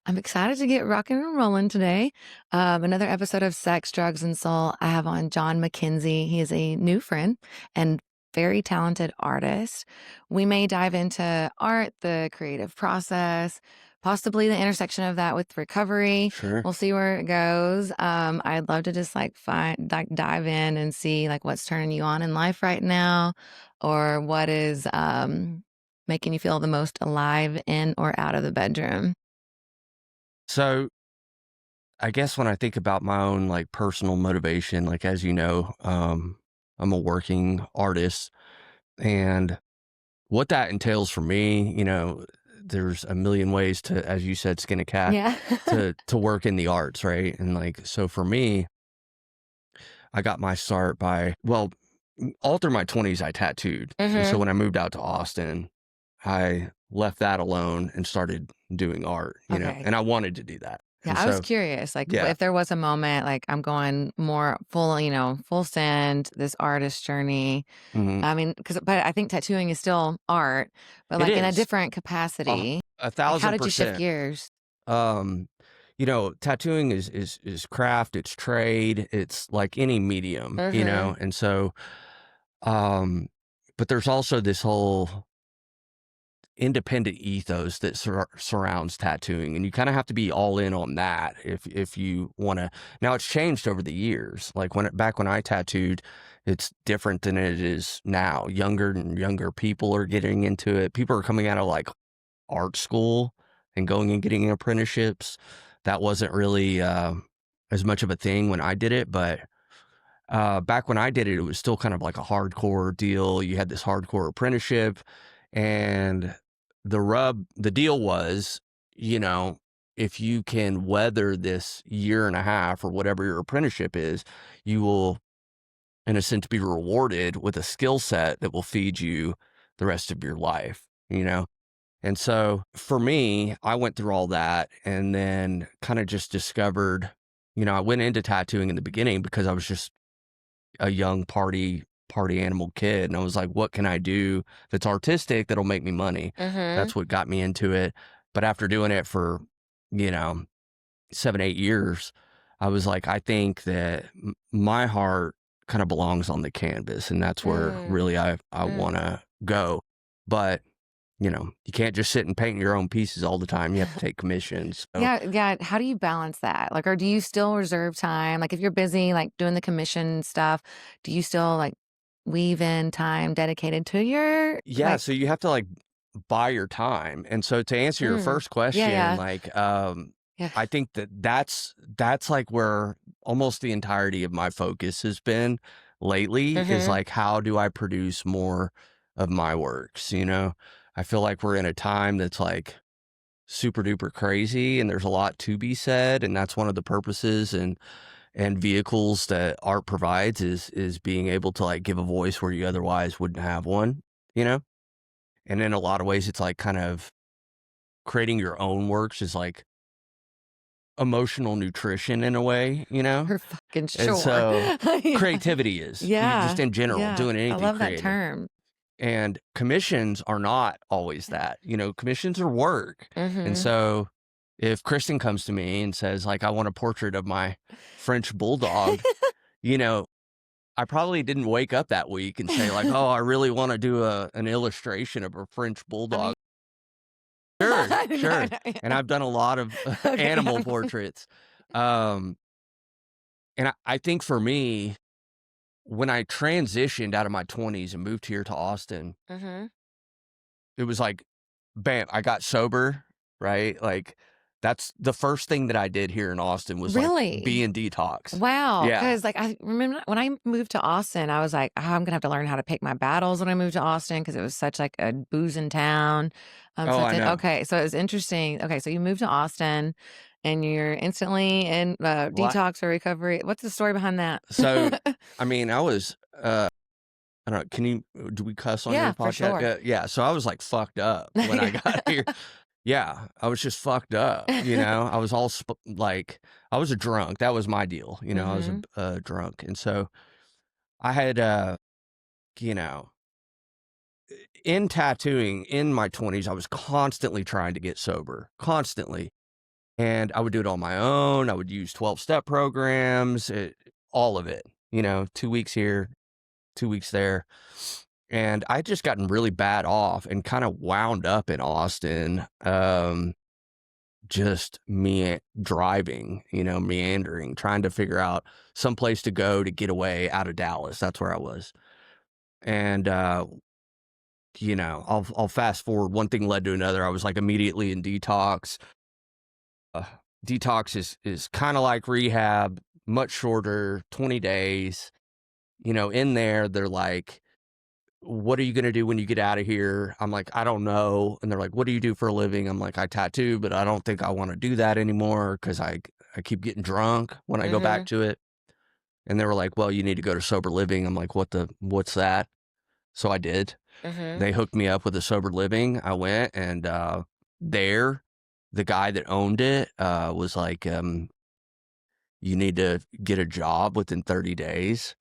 I'm excited to get rocking and rolling today. Another episode of Sex, Drugs, and Soul. I have on Jon McKenzie. He is a new friend and very talented artist. We may dive into art, the creative process, possibly the intersection of that with recovery. Sure. We'll see where it goes. I'd love to just dive in and see like what's turning you on in life right now, or what is making you feel the most alive in or out of the bedroom. So I guess when I think about my own like personal motivation, like as you know, I'm a working artist, and what that entails for me, there's a million ways to, as you said, skin a cat Yeah. to work in the arts, right? And like so for me, I got my start by all through my 20s I tattooed. And so Mhm. when I moved out to Austin, I left that alone and started doing art, Okay. and I wanted to do that. Yeah, And I was so curious, like, yeah. if there was a moment, like, I'm going more full, full send, this artist journey. Mhm. I mean, but I think tattooing is still art, but, It like, in a is different a capacity. a Like, how thousand did you shift percent. gears? Um, tattooing is craft, it's trade, it's like any medium, Mhm. and so um, but there's also this whole independent ethos that surrounds tattooing, and you kind of have to be all in on that if you want to. Now it's changed over the years. Like back when I tattooed, it's different than it is now. Younger and younger people are getting into it. People are coming out of like art school and going and getting apprenticeships. That wasn't really as much of a thing when I did it, but back when I did it, it was still kind of like a hardcore deal. You had this hardcore apprenticeship, and the deal was, you know, if you can weather this year and a half or whatever your apprenticeship is, you will, in a sense, be rewarded with a skill set that will feed you the rest of your life. And so for me, I went through all that and then kind of just discovered, I went into tattooing in the beginning because I was just a young party animal kid. And I was like, what can I do that's artistic that'll make me money? Mhm. That's what got me into it. But after doing it for, you know, 7, 8 years, I was like, I think that my heart kind of belongs on the canvas, and that's where Mm. really I want Mm. to go. But you can't just sit and paint your own pieces all the time. You have to take commissions. So Yeah, yeah, how do you balance that? Like, or do you still reserve time? Like, if you're busy, like, doing the commission stuff, do you still, like, weave in time dedicated to your, yeah, like so you have to like buy your time. And so to answer your mm. first Yeah, question, yeah. like Yeah. I think that's like where almost the entirety of my focus has been lately is Mhm. like how do I produce more of my works? I feel like we're in a time that's like super duper crazy and there's a lot to be said, and that's one of the purposes and vehicles that art provides is being able to like give a voice where you otherwise wouldn't have one, you know? And in a lot of ways it's like kind of creating your own works is like emotional nutrition in a way? For fucking And sure. so Yeah. creativity is you just Yeah, in general yeah. doing I anything love that creative. term. And commissions are not always that. Commissions are work. And Mhm. so if Kristen comes to me and says like I want a portrait of my French bulldog, you know, I probably didn't wake up that week and say like, "Oh, I really want to do an illustration of a French I mean bulldog." Sure, I know, I sure. know, And yeah. I've done a lot of Okay, animal portraits. Um, and I think for me, when I transitioned out of my 20s and moved here to Austin, Mhm. it was like, bam, I got sober, right? Like, that's the first thing that I did here in Austin was like be Really? in detox. Wow, Yeah. because like, I remember when I moved to Austin, I was like, "Oh, I'm gonna have to learn how to pick my battles when I moved to Austin because it was such, like, a boozing town." Oh, So I then know. okay, so it was interesting. Okay, so you moved to Austin, and you're instantly in, Well, detox or recovery. What's the story behind that? so, I mean, I don't know, do we cuss on Yeah, your for podcast? sure. Yeah, yeah. So I was like fucked up when I got here. Yeah, I was just fucked up. I was all like, I was a drunk. That was my deal. I was Mhm. a drunk. And so I had, you know, in tattooing in my 20s, I was constantly trying to get sober, constantly. And I would do it on my own. I would use 12-step programs, all of it, 2 weeks here, 2 weeks there. And I just gotten really bad off and kind of wound up in Austin, just me driving, meandering, trying to figure out some place to go to get away out of Dallas. That's where I was. And, I'll fast forward. One thing led to another. I was like immediately in detox. Uh, Detox is kind of like rehab, much shorter, 20 days. In there, they're like, what are you going to do when you get out of here? I'm like, I don't know. And they're like, what do you do for a living? I'm like, I tattoo, but I don't think I want to do that anymore because I keep getting drunk when I go back to it. And they were like, well, you need to go to sober living. I'm like, what's that? So I did. They hooked me up with a sober living. I went, and there, the guy that owned it was like, you need to get a job within 30 days.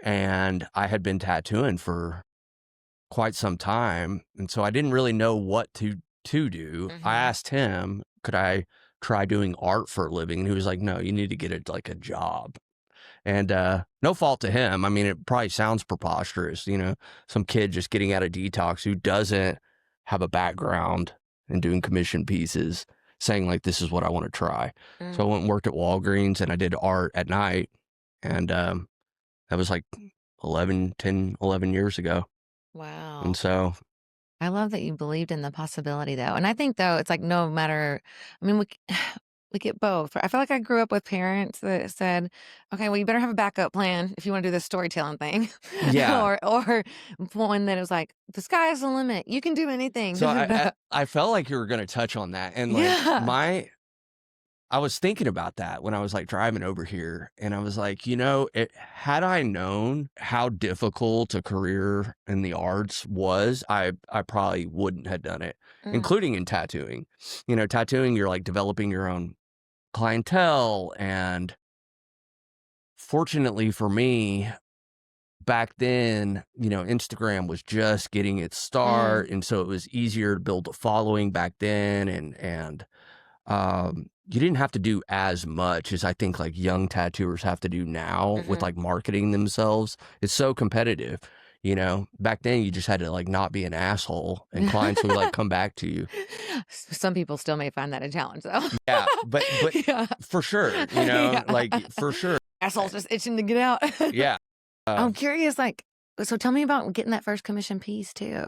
And I had been tattooing for quite some time, and so I didn't really know what to do. I asked him, could I try doing art for a living? And he was like, no, you need to get a job. And no fault to him. I mean, it probably sounds preposterous, some kid just getting out of detox who doesn't have a background in doing commission pieces saying like, this is what I want to try. So I went and worked at Walgreens, and I did art at night. And that was like 10, 11 years ago. Wow. And so I love that you believed in the possibility, though. And I think, though, it's like no matter, I mean, we get both. I feel like I grew up with parents that said, okay, well, you better have a backup plan if you want to do this storytelling thing. yeah. or one that was like, the sky's the limit. You can do anything. So I felt like you were going to touch on that. And like Yeah. I was thinking about that when I was like driving over here, and I was like, had I known how difficult a career in the arts was, I probably wouldn't have done it, including in tattooing. Tattooing, you're like developing your own clientele. And fortunately for me, back then, Instagram was just getting its start. And so it was easier to build a following back then. And you didn't have to do as much as I think like young tattooers have to do now with like marketing themselves. It's so competitive. Back then you just had to like not be an asshole, and clients would like come back to you. Some people still may find that a challenge, though. Yeah, but Yeah. for sure, Yeah. like for sure. Asshole's just itching to get out. Yeah. I'm curious, like, so tell me about getting that first commission piece too.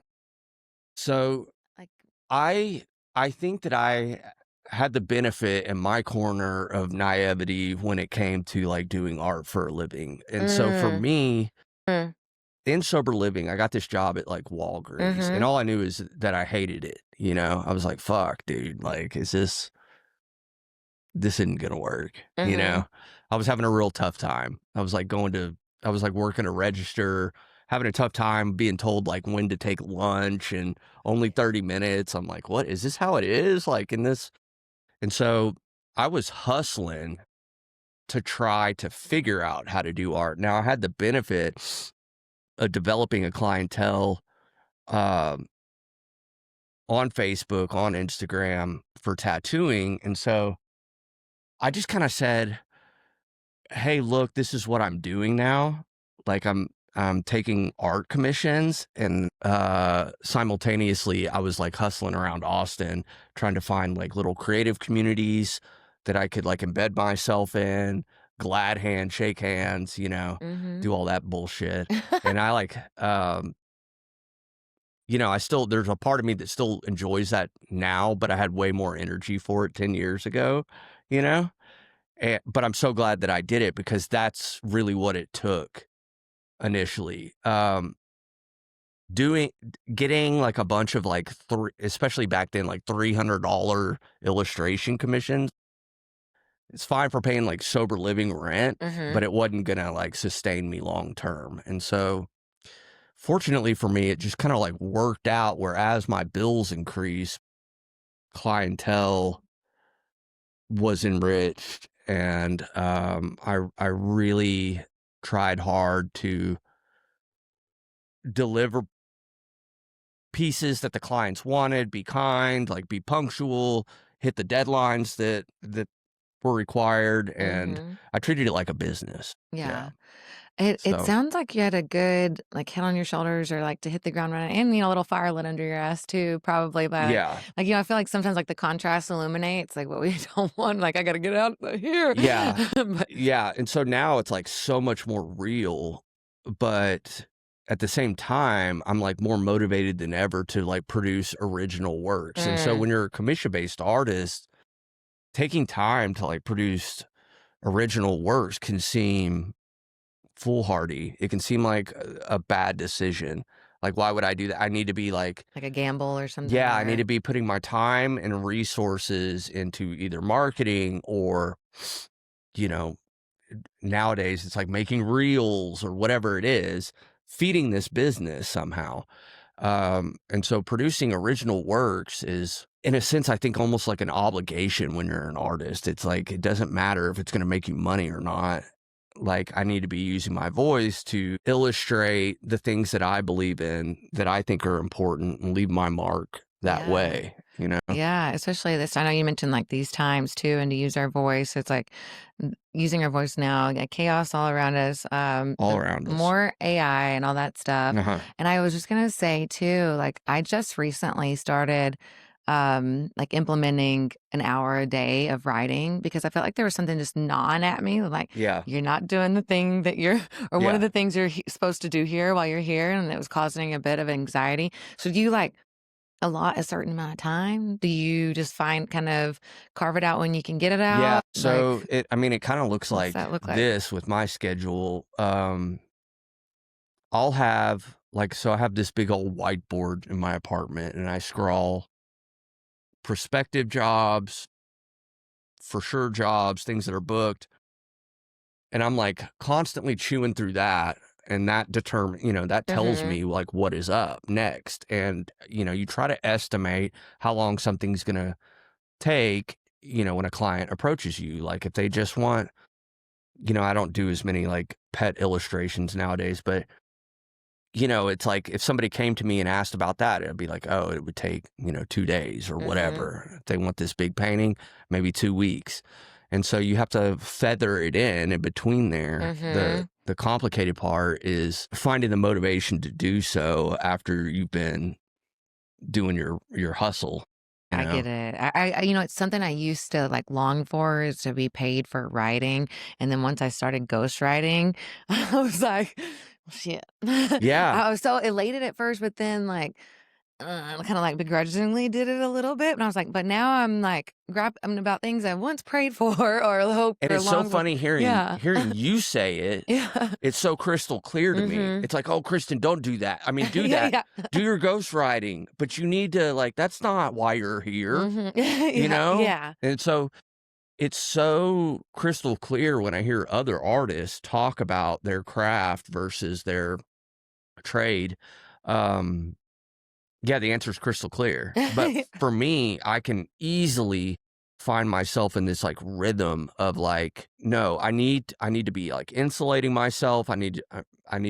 So Like, I think that I had the benefit in my corner of naivety when it came to like doing art for a living. And so for me, in sober living, I got this job at like Walgreens, and all I knew is that I hated it. I was like, fuck, dude, like, this isn't gonna work. I was having a real tough time. I was like working a register, having a tough time being told like when to take lunch and only 30 minutes. I'm like, what is this how it is? Like in this. And so I was hustling to try to figure out how to do art. Now I had the benefit of developing a clientele on Facebook, on Instagram for tattooing. And so I just kind of said, hey, look, this is what I'm doing now. Like I'm taking art commissions, and simultaneously I was like hustling around Austin trying to find like little creative communities that I could like embed myself in, glad hand, shake hands, do all that bullshit. And I like, there's a part of me that still enjoys that now, but I had way more energy for it 10 years ago, but I'm so glad that I did it, because that's really what it took initially. Getting like a bunch of like especially back then, like $300 illustration commissions. It's fine for paying like sober living rent, but it wasn't gonna like sustain me long term. And so fortunately for me, it just kind of like worked out where as my bills increased, clientele was enriched. And I really tried hard to deliver pieces that the clients wanted, be kind, like be punctual, hit the deadlines that were required, and I treated it like a business. Yeah. It So sounds like you had a good, like, head on your shoulders or, like, to hit the ground running and, a little fire lit under your ass too, probably, but, yeah, I feel like sometimes, like, the contrast illuminates, like, what we don't want, like, "I gotta get out of here." yeah, But yeah, and so now it's, like, so much more real, but at the same time, I'm, like, more motivated than ever to, like, produce original works, and so Mm, when you're a commission-based artist, taking time to, like, produce original works can seem foolhardy. It can seem like a bad decision. Like, why would I do that? I need to be like, like a gamble or something yeah, I need or to be putting my time and resources into either marketing or, you know, nowadays it's like making reels or whatever it is, feeding this business somehow. And so producing original works is, in a sense, I think almost like an obligation when you're an artist. It's like, it doesn't matter if it's going to make you money or not. Like, I need to be using my voice to illustrate the things that I believe in, that I think are important, and leave my mark that Yeah. way, you know, Yeah, especially this I know you mentioned, like, these times too, and to use our voice, it's like using our voice now, chaos all around us, all the around us. more AI and all that stuff, Uh-huh. and I was just gonna say too, like, I just recently started, like, implementing an hour a day of writing because I felt like there was something just gnawing at me, like, Yeah. "You're not doing the thing that you're or one of Yeah. the things you're supposed to do here while you're here," and it was causing a bit of anxiety. So do you, like, a certain amount of time? Do you just find kind of carve it out when you can get it Yeah. out? Like, So I mean, it kind of looks what's like that look like? this with my schedule. I'll have like, so I have this big old whiteboard in my apartment, and I scrawl prospective jobs, for sure jobs, things that are booked. And I'm like constantly chewing through that. And that that tells Mhm, me like what is up next. And, you try to estimate how long something's going to take, when a client approaches you. Like, if they just want, I don't do as many like pet illustrations nowadays, but it's like if somebody came to me and asked about that, it'd be like, oh, it would take, 2 days or mhm, whatever. If they want this big painting, maybe 2 weeks. And so you have to feather it in between there. The mhm. the complicated part is finding the motivation to do so after you've been doing your hustle, you I know? get it. It's something I used to, like, long for is to be paid for writing, and then once I started ghostwriting, I was like, "Well, shit." Yeah. I was so elated at first, but then, like, kinda, like, begrudgingly did it a little bit, and I was like, but now I'm, like, I'm about things I once prayed for or hoped And or it's so longed for. funny hearing Yeah. hearing you say it. Yeah. It's so crystal clear to me. Mhm. It's like, "Oh, Kristen, don't do that. I mean, do Yeah, that. yeah. Do your ghostwriting, but you need to, like, that's not why you're here," Mhm. you Yeah, know? yeah. And so it's so crystal clear when I hear other artists talk about their craft versus their trade. Um, yeah, the answer is crystal clear. But for me, I can easily find myself in this like rhythm of like, no, I need to be like insulating myself. I need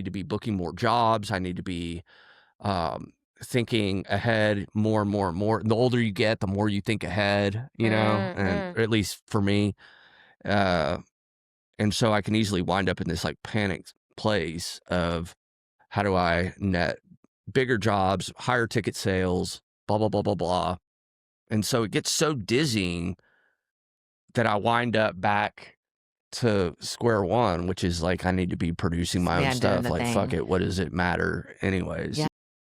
to be booking more jobs. I need to be thinking ahead more and more and more. The older you get, the more you think ahead, Mm, and mm. at least for me. Uh, and so I can easily wind up in this like panicked place of how do I net bigger jobs, higher ticket sales, blah, blah, blah, blah, blah. And so it gets so dizzying that I wind up back to square one, which is like I need to be producing my own Yeah, doing stuff. the Like, fuck thing. it. What does it matter anyways? Yeah.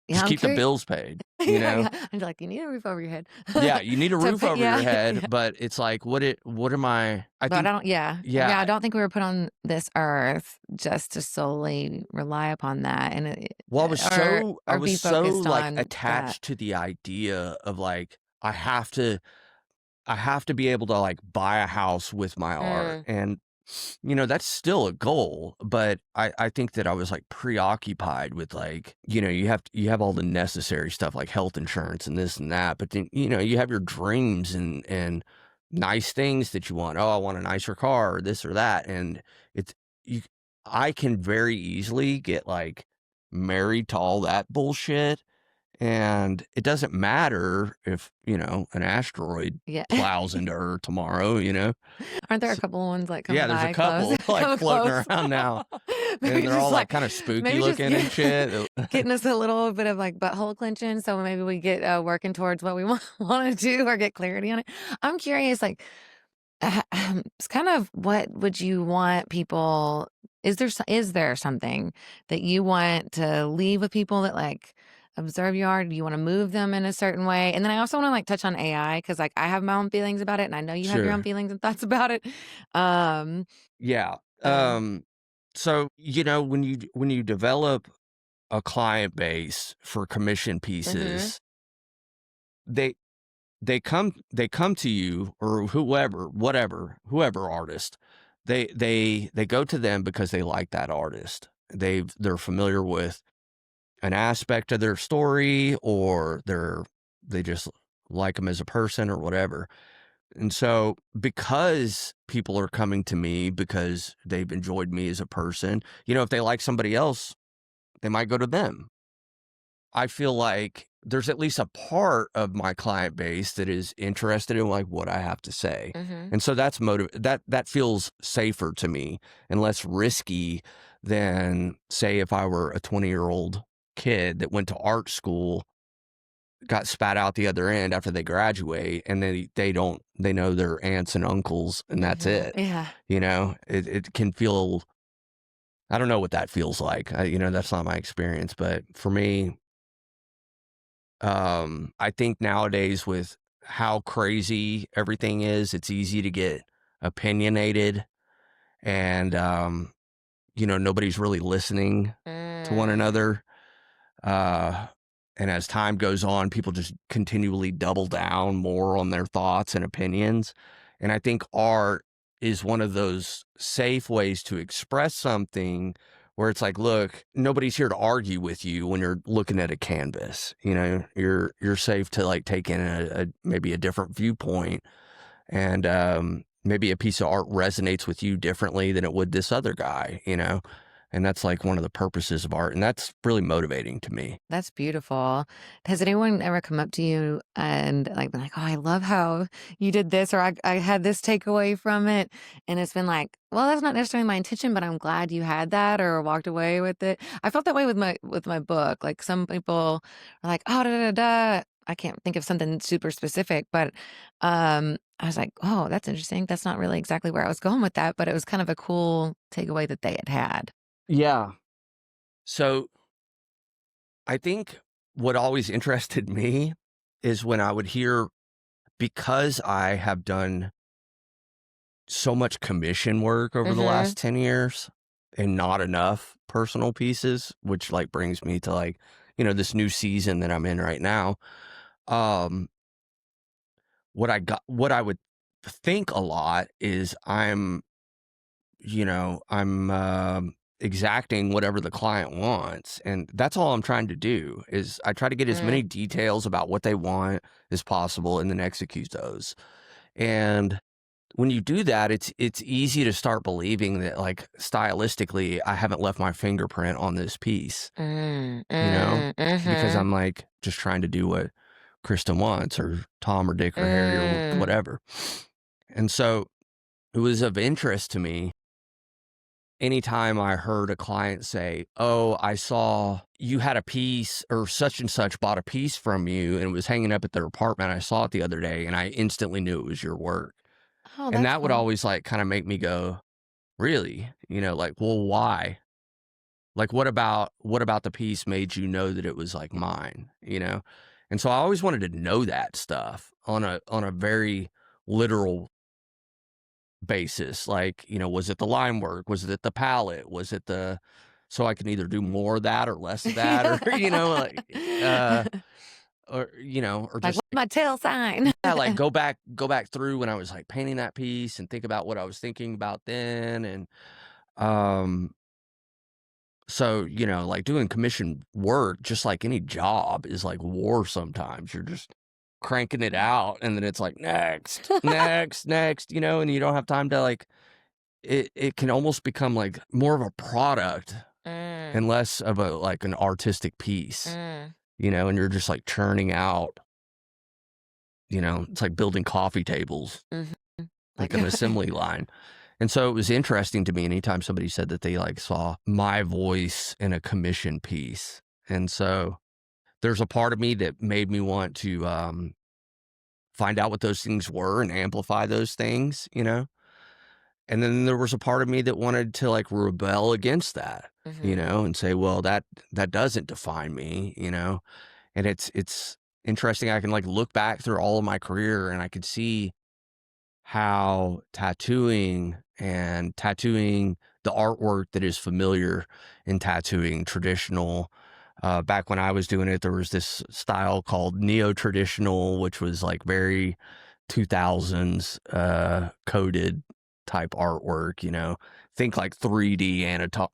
Yeah, Just I'm keep the curious. bills paid, you Yeah, know? yeah. And like, "You need a roof over your head." Yeah, you need a To roof pay over your yeah, head, yeah. but it's like, what am I But think, I don't yeah. Yeah, I yeah. don't think we were put on this earth just to solely rely upon that and Well, I or was be so focused like on that. attached to the idea of like, I have to be able to like buy a house with my art. Mm, And, that's still a goal. But I think that I was like preoccupied with like, you have all the necessary stuff like health insurance and this and that. But then, you have your dreams and nice things that you want. Oh, I want a nicer car or this or that. And it's, you, I can very easily get like married to all that bullshit And it doesn't matter if, an asteroid Yeah. plows into Earth tomorrow, Aren't there a So, couple of ones like yeah, coming there's a by close? couple like Coming floating close. around now, Maybe and they're just all like like kind of spooky maybe just looking and shit. getting us a little bit of like butthole clenching, so maybe we get working towards what we want to do or get clarity on it. I'm curious, like, it's kind of what would you want people? Is there something that you want to leave with people that like observe you are? Do you want to move them in a certain way? And then I also want to like touch on AI because like I have my own feelings about it, and I know you have your own Sure. feelings and thoughts about it. Um, Yeah. uh, So, when you develop a client base for commission mm-hmm, pieces, they they come to you or whoever artist. They go to them because they like that artist. They're familiar with an aspect of their story, or they just like them as a person or whatever. And so, because people are coming to me because they've enjoyed me as a person, if they like somebody else, they might go to them. I feel like there's at least a part of my client base that is interested in like what I have to say. mm-hmm. And so that feels safer to me and less risky than, say, if I were a 20-year-old kid that went to art school, got spat out the other end after they graduate, and they know their aunts and uncles and that's Mm-hmm. it. Yeah. It can feel, I don't know what that feels like. That's not my experience, but for me, I think nowadays with how crazy everything is, it's easy to get opinionated, and nobody's really listening to one Mm. another. Uh, and as time goes on, people just continually double down more on their thoughts and opinions. And I think art is one of those safe ways to express something where it's like, look, nobody's here to argue with you when you're looking at a canvas. You're safe to like take in maybe a different viewpoint, and maybe a piece of art resonates with you differently than it would this other guy. And that's like one of the purposes of art, and that's really motivating to me. That's beautiful. Has anyone ever come up to you and like been like, "Oh, I love how you did this," or I had this takeaway from it, and it's been like, "Well, that's not necessarily my intention, but I'm glad you had that or walked away with it." I felt that way with my book. Like some people are like, "Oh, da da da." I can't think of something super specific, but I was like, "Oh, that's interesting. That's not really exactly where I was going with that, but it was kind of a cool takeaway that they had had." Yeah. So I think what always interested me is when I would hear, because I have done so much commission work over the Mm-hmm. last 10 years and not enough personal pieces, which like brings me to like, this new season that I'm in right now. Um, what I would think a lot is I'm exacting whatever the client wants. And that's all I'm trying to do is I try to get as many Mm. details about what they want as possible and then execute those. And when you do that, it's easy to start believing that like stylistically, I haven't left my fingerprint on this piece, Mm, you know, mm, because mhm, I'm like just trying to do what Kristen wants, or Tom or Dick or Harry or mm. whatever. And so it was of interest to me anytime I heard a client say, "Oh, I saw you had a piece or such and such bought a piece from you and it was hanging up at their apartment. I saw it the other day and I instantly knew it was your work." Oh, And that's that would cool. always like kind of make me go, "Really?" Like, "Well, why? Like what about the piece made you know that it was like mine?" And so I always wanted to know that stuff on a very literal basis. Like, was it the line work? Was it the palette? Was it so I can either do more of that or less of that, or, like, or Like, just what's my tail sign? yeah, like go back through when I was like painting that piece and think about what I was thinking about then. And, um, so, like doing commission work, just like any job is like war sometimes. You're just cranking it out and then it's like next, next, next, and you don't have time to like it can almost become like more of a product Mm, and less of a like an artistic piece, mm. and you're just like churning out, it's like building coffee tables, Mhm. like Like an assembly line. And so it was interesting to me anytime somebody said that they like saw my voice in a commission piece. And so there's a part of me that made me want to find out what those things were and amplify those things. And then there was a part of me that wanted to like rebel against that, Mhm. and say, well, that doesn't define me. And it's interesting. I can like look back through all of my career and I could see how tattooing the artwork that is familiar in tattooing traditional. Back when I was doing it, there was this style called neo-traditional, which was like very 2000s coded type artwork. Think like 3D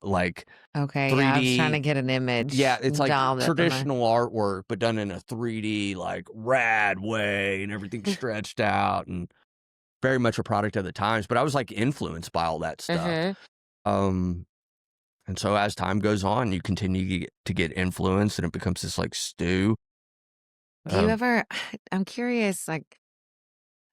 like Okay, yeah, I was trying to 3D. get an Yeah, image it's like dolled up in my traditional artwork, but done in a 3D like rad way, and everything's stretched out and very much a product of the times. But I was like influenced by all that stuff. Mhm. Um, and so as time goes on, you continue to get influenced, and it becomes this like stew. Do you Um, ever I'm curious, like,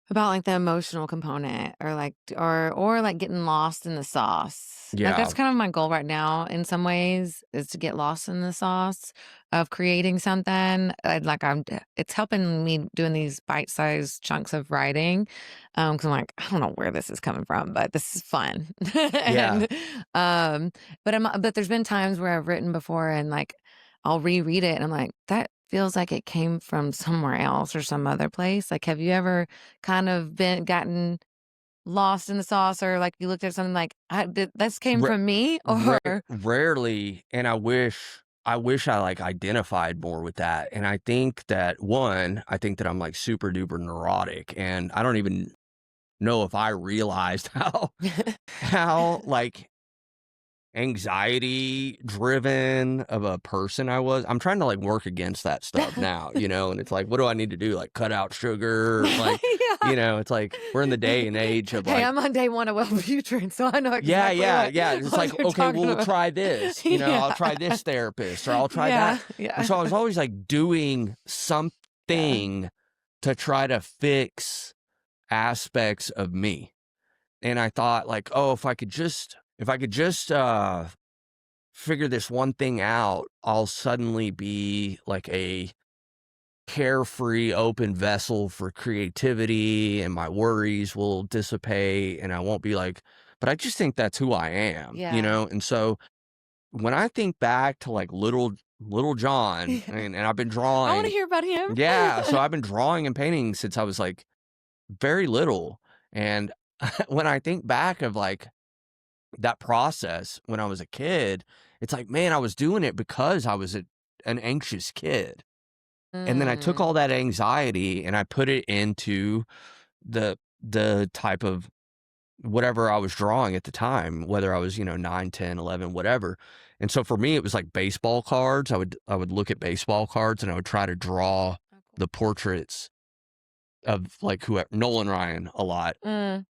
about, like, the emotional component or, like, or, like, getting lost in the sauce. Like, yeah, that's kind of my goal right now in some ways is to get lost in the sauce of creating something. Like, it's helping me doing these bite-sized chunks of writing, 'cause I'm like, "I don't know where this is coming from, but this is fun." yeah, And, but there's been times where I've written before and, like, I'll reread it and I'm like, "That feels like it came from somewhere else or some other place." Like, have you ever kind of gotten lost in the sauce or, like, you looked at something like, this came ra- from me," or rarely. And I wish I like identified more with that. And I think that I think that I'm like super duper neurotic, and I don't even know if I realized how like anxiety driven of a person I was. I'm trying to like work against that stuff now, and it's like, what do I need to do? Like cut out sugar, like, Yeah. it's like we're in the day and age of Hey, like, I'm on day 1 of Wellbutrin, so I know yeah, exactly yeah, yeah. It's what like, you're okay, talking well, we'll about. try this, Yeah. I'll try this therapist, or I'll try Yeah, that. And yeah, so I was always like doing yeah. something to try to fix aspects of me. And I thought like, oh, if I could just figure this one thing out, I'll suddenly be like a carefree, open vessel for creativity, and my worries will dissipate, and I won't be like, but I just think that's who I am, you Yeah. know? And so when I think back to like little John, Yeah. and I've been I wanna drawing, hear about him. yeah, so I've been drawing and painting since I was like very little. And when I think back of like that process when I was a kid, it's like, man, I was doing it because I was an anxious kid. And then I took Mm. all that anxiety and I put it into the type of whatever I was drawing at the time, whether I was, 9, 10, 11, whatever. And so for me, it was like baseball cards. I would look at baseball cards and I would try to draw Oh, cool. the portraits of like whoever, Nolan Ryan a lot. Mm.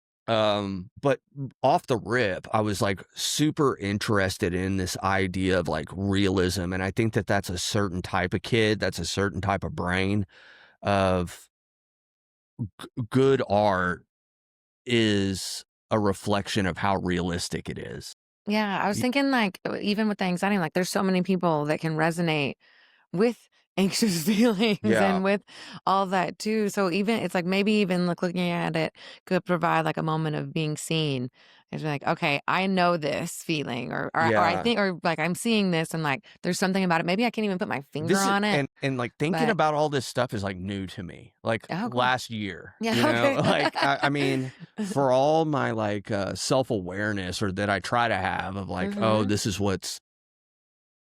But off the rip, I was like super interested in this idea of like realism. And I think that that's a certain type of kid, that's a certain type of brain of good art is a reflection of how realistic it is. Yeah, I was Y- thinking, like, even with the anxiety, like, there's so many people that can resonate with anxious feelings Yeah. and with all that too. So even it's like maybe even looking at it could provide like a moment of being seen. It's like, okay, I know this feeling or I Yeah. think or like I'm seeing this and like there's something about it. Maybe I can't even put my finger This is on it. and like thinking But about all this stuff is like new to me. Like oh cool. last year, Yeah, okay. like I mean, for all my like self-awareness or that I try to have of like, oh, Mhm. this is what's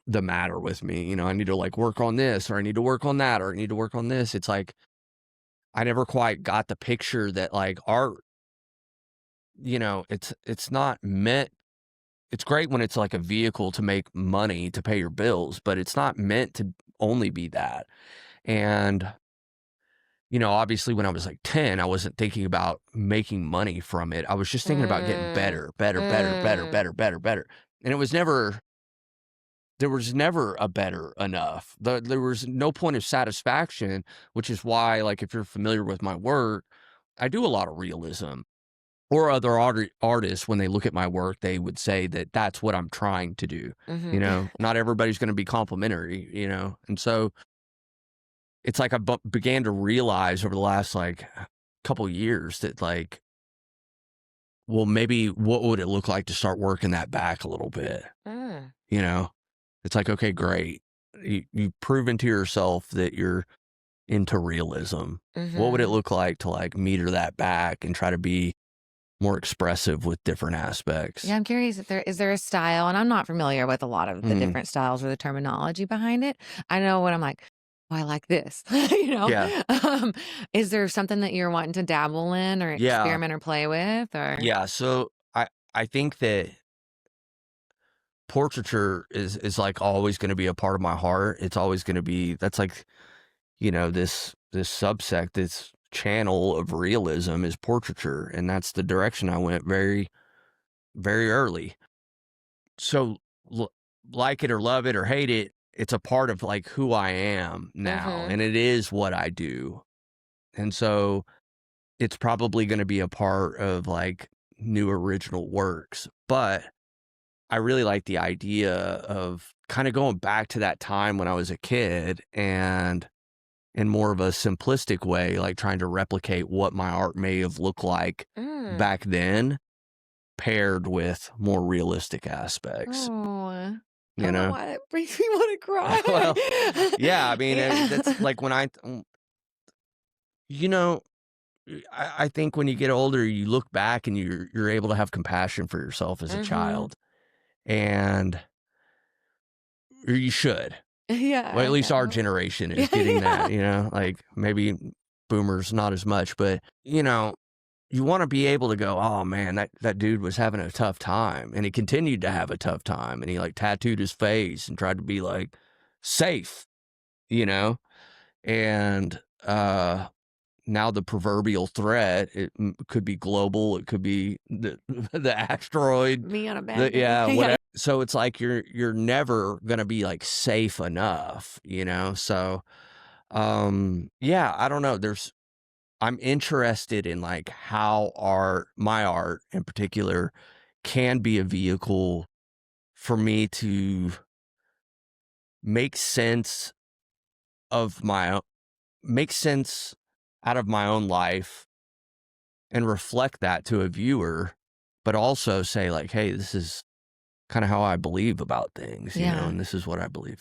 the matter with me. I need to like work on this, or I need to work on that, or I need to work on this. It's like I never quite got the picture that like art, it's not meant. It's great when it's like a vehicle to make money to pay your bills, but it's not meant to only be that. And obviously when I was like 10, I wasn't thinking about making money from it. I was just thinking about getting Mm, better, better, better, better, mm. better, better, better. And it was never there was never a better enough. There was no point of satisfaction, which is why, like, if you're familiar with my work, I do a lot of realism. Or other artists, when they look at my work, they would say that that's what I'm trying to do. Mhm. You know, not everybody's going to be complimentary, and so it's like I began to realize over the last like couple years that like, well, maybe what would it look like to start working that back a little bit? Mm. You know, it's like, okay, great. You've proven to yourself that you're into realism. What would it Mhm. look like to like meter that back and try to be more expressive with different aspects? Yeah, I'm curious if there is there a style, and I'm not familiar with a lot of the Mm, different styles or the terminology behind it. I know when I'm like, "Oh, I like this," you know? yeah, Um, is there something that you're wanting to dabble in or yeah, experiment or play with or yeah. So I think that portraiture is like always going to be a part of my heart. It's always going to be that's like this subsect, this channel of realism is portraiture, and that's the direction I went very very early. So like it or love it or hate it, it's a part of like who I am now, Mhm. and it is what I do, and so it's probably going to be a part of like new original works, but I really like the idea of kind of going back to that time when I was a kid and in more of a simplistic way, like trying to replicate what my art may have looked like Mm. back then, paired with more realistic aspects, Oh, I you don't know know? why that makes me wanna Well, cry. yeah, I mean, that's Yeah. like when you know, I think when you get older, you look back and you're able to have compassion for yourself as a Mhm. child, and or you should. Well, at Yeah, least our yeah. generation is Yeah, getting that, yeah. like maybe boomers not as much, but you want to be able to go, oh man, that dude was having a tough time, and he continued to have a tough time, and he like tattooed his face and tried to be like safe, you know, and now the proverbial threat could be global, it could be the the asteroid, Me on a bad the day. yeah, Yeah. whatever. So it's like you're never gonna be like safe enough, So yeah, I don't know. I'm interested in like how my art in particular can be a vehicle for me to make sense of make sense out of my own life and reflect that to a viewer, but also say like, hey, this is kind of how I believe about things, Yeah. and this is what I believe.